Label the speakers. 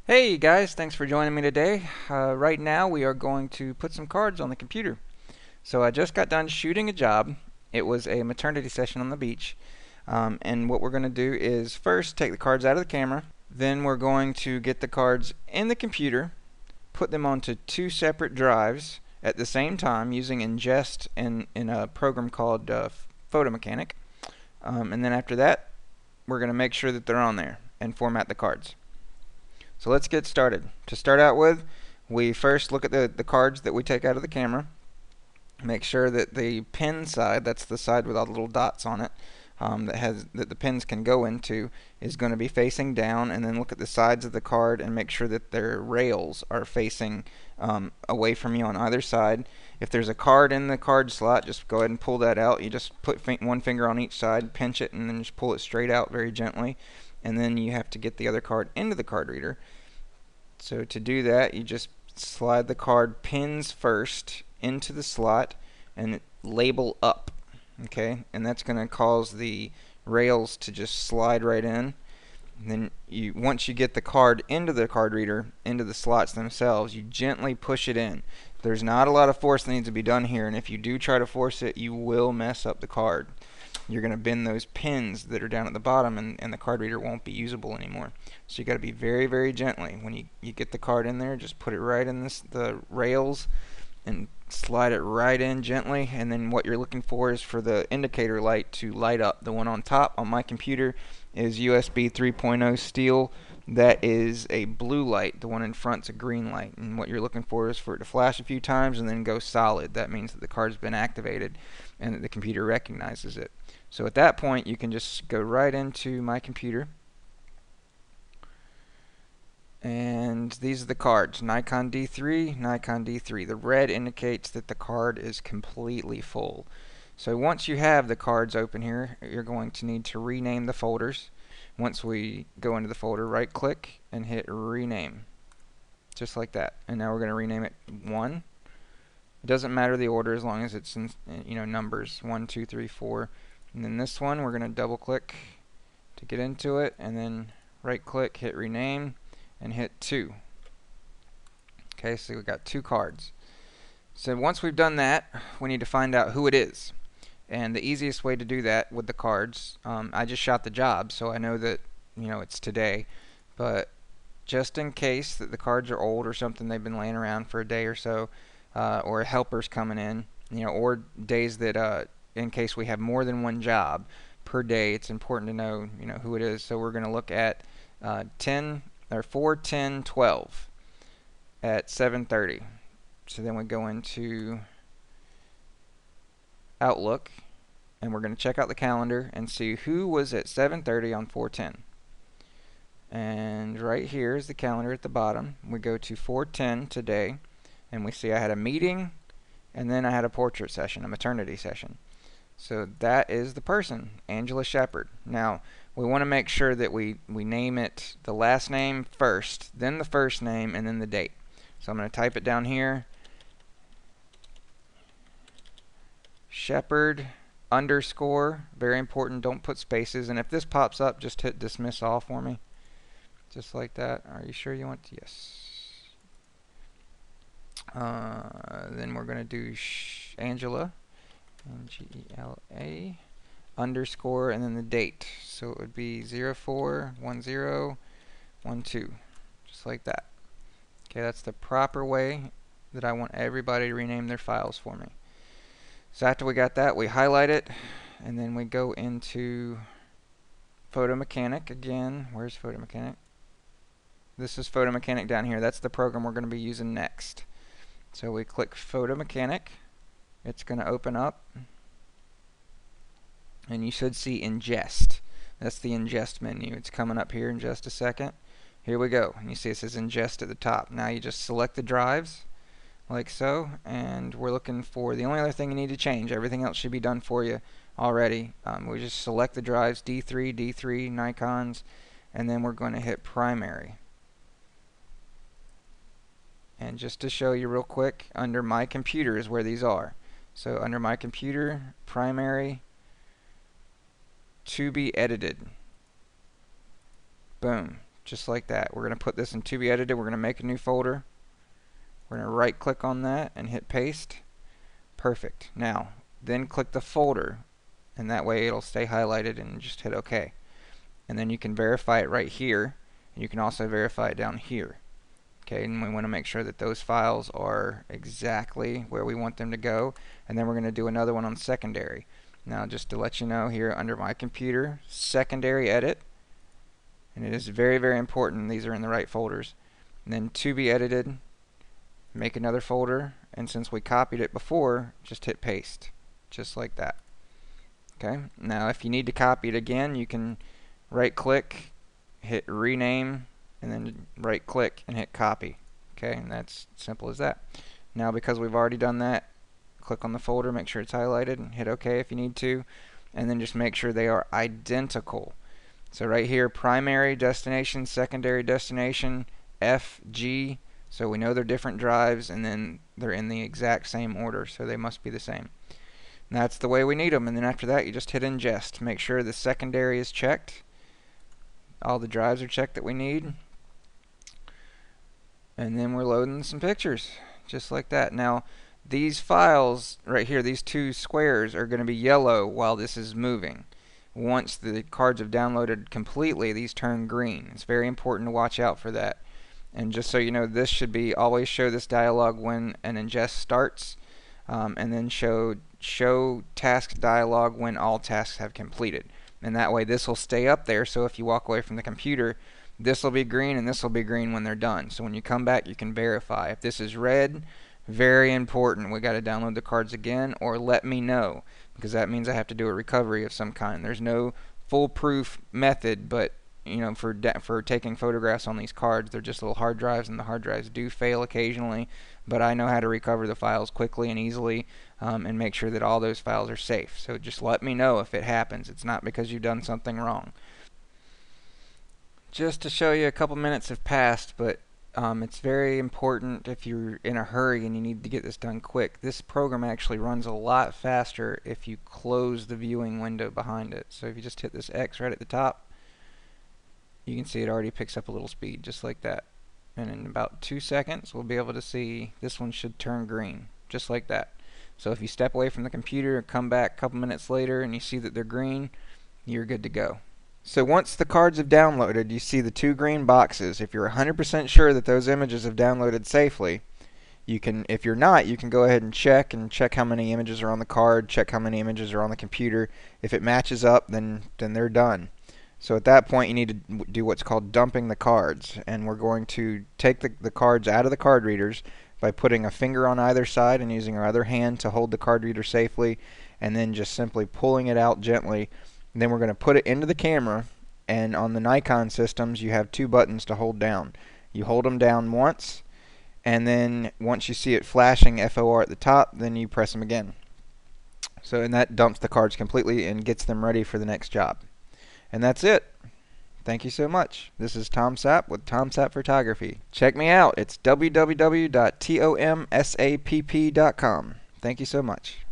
Speaker 1: Hey guys, thanks for joining me today. Right now we are going to put some cards on the computer. So I just got done shooting a job. It was a maternity session on the beach. And what we're going to do is first take the cards out of the camera. Then we're going to get the cards in the computer, put them onto two separate drives at the same time using ingest in a program called Photo Mechanic. And then after that, we're going to make sure that they're on there and format the cards. So let's get started. To start out with, we first look at the cards that we take out of the camera. Make sure that the pin side, that's the side with all the little dots on it, that the pins can go into, is going to be facing down. And then look at the sides of the card and make sure that their rails are facing away from you on either side. If there's a card in the card slot, just go ahead and pull that out. You just put one finger on each side, pinch it, and then just pull it straight out very gently. And then you have to get the other card into the card reader. So to do that, you just slide the card pins first into the slot and label up. Okay, and that's going to cause the rails to just slide right in. And then once you get the card into the card reader, into the slots themselves, you gently push it in. There's not a lot of force that needs to be done here, and if you do try to force it, you will mess up the card. You're going to bend those pins that are down at the bottom, and the card reader won't be usable anymore. So you got to be very, very gently. When you get the card in there, just put it right in the rails and slide it right in gently. And then what you're looking for is for the indicator light to light up. The one on top on my computer is USB 3.0 steel. That is a blue light. The one in front's a green light. And what you're looking for is for it to flash a few times and then go solid. That means that the card's been activated and that the computer recognizes it. So at that point, you can just go right into my computer. And these are the cards, Nikon D3, Nikon D3. The red indicates that the card is completely full. So once you have the cards open here, you're going to need to rename the folders. Once we go into the folder, right click and hit rename. Just like that. And now we're going to rename it 1. It doesn't matter the order as long as it's in numbers 1, 2, 3, 4. And then this one we're going to double click to get into it, and then right click, hit rename, and hit 2. Okay, so we've got 2 cards. So once we've done that, we need to find out who it is. And the easiest way to do that with the cards, I just shot the job, so I know that it's today. But just in case that the cards are old or something, they've been laying around for a day or so, or a helper's coming in, or days that in case we have more than one job per day, it's important to know who it is. So we're going to look at 10 or 4, 10, 12 at 7:30. So then we go into Outlook and we're going to check out the calendar and see who was at 7:30 on 4:10. And right here is the calendar at the bottom. We go to 4:10 today and we see I had a meeting and then I had a portrait session, a maternity session. So that is the person, Angela Shepard. Now, we want to make sure that we name it the last name first, then the first name, and then the date. So I'm going to type it down here. Shepard underscore, very important, don't put spaces. And if this pops up, just hit dismiss all for me. Just like that. Are you sure you want to? Yes. Then we're going to do Angela. Angela underscore and then the date. So it would be 041012, just like that. Okay, that's the proper way that I want everybody to rename their files for me. So after we got that, we highlight it and then we go into Photo Mechanic again. Where's Photo Mechanic? This is Photo Mechanic down here. That's the program we're going to be using next. So we click Photo Mechanic. It's going to open up and you should see ingest. That's the ingest menu. It's coming up here in just a second. Here we go. And you see it says ingest at the top. Now you just select the drives like so, and we're looking for the only other thing you need to change. Everything else should be done for you already. We just select the drives, D3, D3, Nikons, and then we're going to hit primary. And just to show you real quick, under my computer is where these are. So under my computer, primary, to be edited. Boom. just like that. We're going to put this in To Be Edited. We're going to make a new folder. We're going to right click on that and hit paste. Perfect. Now, then click the folder, and that way it'll stay highlighted, and just hit OK. And then you can verify it right here, and you can also verify it down here. Okay, and we want to make sure that those files are exactly where we want them to go. And then we're going to do another one on secondary. Now, just to let you know, here under My Computer, secondary edit, and it is very, very important these are in the right folders. And then To Be Edited, make another folder, and since we copied it before, just hit paste, just like that. Okay, now if you need to copy it again, you can right click, hit rename, and then right click and hit copy. Okay, and that's simple as that. Now, because we've already done that, click on the folder, make sure it's highlighted, and hit OK if you need to, and then just make sure they are identical. So right here, primary destination, secondary destination, FG, so we know they're different drives, and then they're in the exact same order, so they must be the same. And that's the way we need them. And then after that, you just hit ingest. Make sure the secondary is checked. All the drives are checked that we need. And then we're loading some pictures, just like that. Now, these files right here, these two squares, are going to be yellow while this is moving. Once the cards have downloaded completely, these turn green. It's very important to watch out for that. And just so you know, this should be always show this dialog when an ingest starts, and then show task dialog when all tasks have completed. And that way this will stay up there, so if you walk away from the computer, this will be green and this will be green when they're done. So when you come back, you can verify. If this is red, very important, we got to download the cards again, or let me know, because that means I have to do a recovery of some kind. There's no foolproof method, but you know, for taking photographs on these cards, they're just little hard drives, and the hard drives do fail occasionally, but I know how to recover the files quickly and easily, and make sure that all those files are safe. So just let me know if it happens. It's not because you've done something wrong. Just to show you, a couple minutes have passed, but it's very important if you're in a hurry and you need to get this done quick. This program actually runs a lot faster if you close the viewing window behind it. So if you just hit this X right at the top, you can see it already picks up a little speed, just like that. And in about 2 seconds, we'll be able to see this one should turn green, just like that. So if you step away from the computer and come back a couple minutes later and you see that they're green, you're good to go. So once the cards have downloaded, you see the two green boxes. If you're 100% sure that those images have downloaded safely, you can, if you're not, you can go ahead and check how many images are on the card, check how many images are on the computer. If it matches up, then they're done. So at that point, you need to do what's called dumping the cards, and we're going to take the cards out of the card readers by putting a finger on either side and using our other hand to hold the card reader safely, and then just simply pulling it out gently. And then we're going to put it into the camera, and on the Nikon systems, you have two buttons to hold down. You hold them down once, and then once you see it flashing FOR at the top, then you press them again. So, and that dumps the cards completely and gets them ready for the next job. And that's it. Thank you so much. This is Tom Sapp with Tom Sapp Photography. Check me out. It's www.tomsapp.com. Thank you so much.